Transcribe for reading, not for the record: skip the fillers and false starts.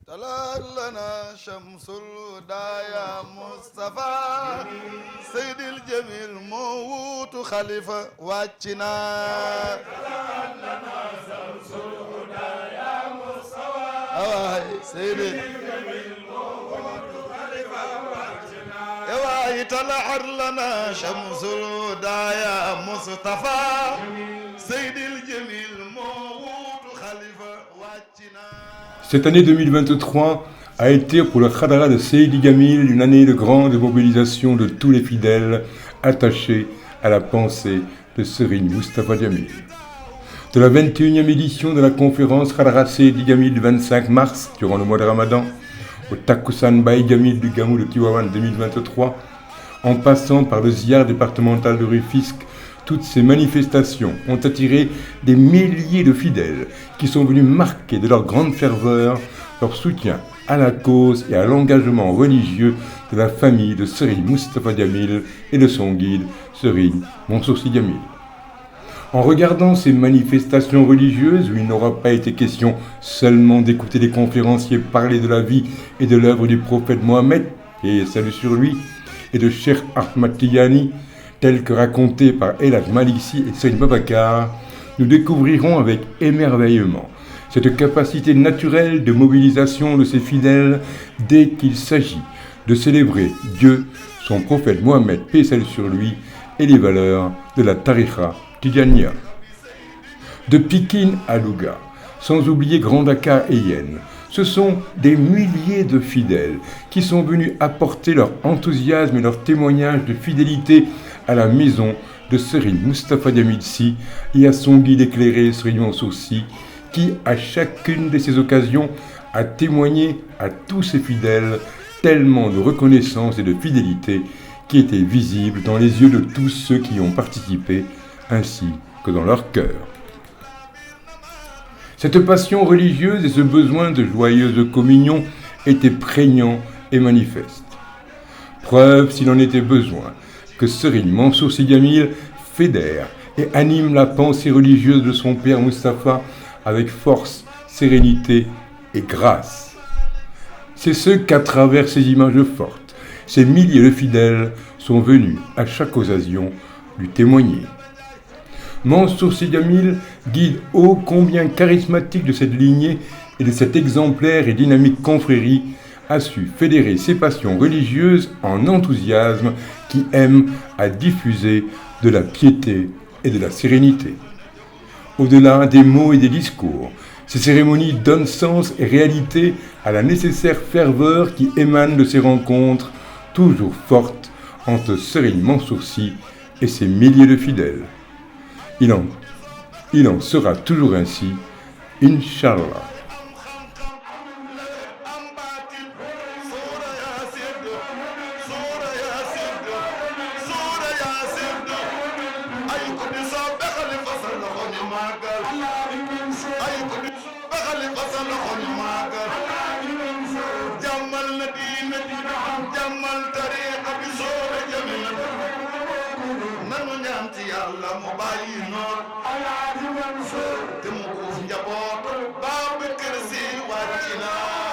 طلع لنا شمس الهدى يا مصطفى سيد الجميل موت خليفة واتنا طلع لنا شمس الهدى يا مصطفى سيد الجميل موت خليفة واتنا طلع لنا شمس الهدى يا مصطفى سيد الجميل موت خليفة واتنا. Cette année 2023 a été pour le Khadra de Seydi Jamil une année de grande mobilisation de tous les fidèles attachés à la pensée de Serigne Moustapha Jamil. De la 21e édition de la conférence Khadra Seydi Jamil du 25 mars, durant le mois de Ramadan, au Takusan Baye Jamil du Gamou de Tiwawan 2023, en passant par le Ziar départemental de Rufisque, toutes ces manifestations ont attiré des milliers de fidèles qui sont venus marquer de leur grande ferveur leur soutien à la cause et à l'engagement religieux de la famille de Serigne Moustapha Jamil et de son guide, Serigne Mansour Sy Jamil. En regardant ces manifestations religieuses où il n'aura pas été question seulement d'écouter les conférenciers parler de la vie et de l'œuvre du prophète Mohammed, et salut sur lui, et de Cheikh Ahmad Tijani, tel que raconté par El Hadj Malick Sy et Serigne Babacar, nous découvrirons avec émerveillement cette capacité naturelle de mobilisation de ces fidèles dès qu'il s'agit de célébrer Dieu, son prophète Mohammed, paix et salut sur lui, et les valeurs de la tariqa Tijaniya. De Pikine à Louga, sans oublier Grand Dakar et Yen, ce sont des milliers de fidèles qui sont venus apporter leur enthousiasme et leur témoignage de fidélité à la maison de Serigne Moustapha Jamil Sy et à son guide éclairé Serigne Mansour Sy, qui à chacune de ces occasions a témoigné à tous ses fidèles tellement de reconnaissance et de fidélité qui étaient visibles dans les yeux de tous ceux qui y ont participé, ainsi que dans leur cœur. Cette passion religieuse et ce besoin de joyeuse communion étaient prégnants et manifestes. Preuve, s'il en était besoin, que Serigne Mansour Sy Jamil fédère et anime la pensée religieuse de son père Moustapha avec force, sérénité et grâce. C'est ce qu'à travers ces images fortes, ces milliers de fidèles sont venus à chaque occasion lui témoigner. Mansour Sy Jamil, guide ô combien charismatique de cette lignée et de cette exemplaire et dynamique confrérie, a su fédérer ses passions religieuses en enthousiasme qui aime à diffuser de la piété et de la sérénité. Au-delà des mots et des discours, ces cérémonies donnent sens et réalité à la nécessaire ferveur qui émane de ces rencontres toujours fortes entre Serigne Mansour Sy et ses milliers de fidèles. Il en sera toujours ainsi, Inch'Allah. te mu uuf njaboot Babacar Sy wàcc na